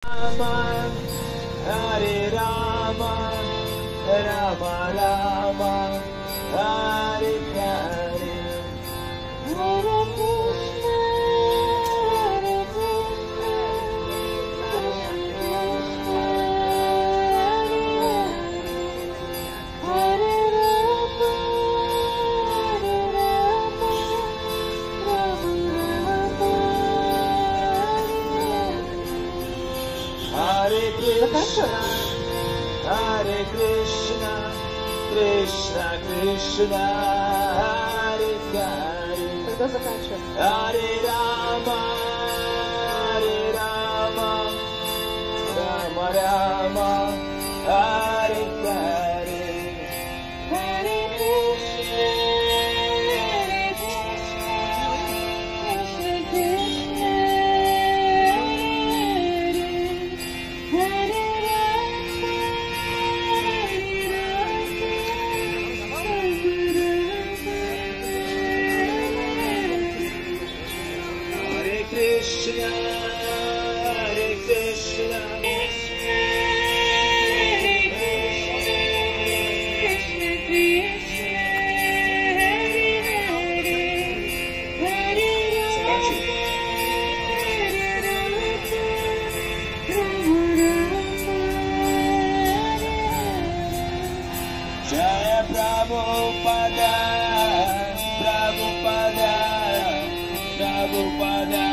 Rama, Hare Rama, Rama Rama, Hare Hare, Hare Krishna, Hare Krishna, Hare Rama, Hare Krishna, Hare Krishna, Krishna Krishna, Hare Hare, Hare Rama, Rama Rama, Hare Hare. Hare Krishna, Hare Krishna, Krishna Krishna, Hare Hare Krishna, Hare Krishna, Jaya Prabhupada, Prabhupada, Prabhupada,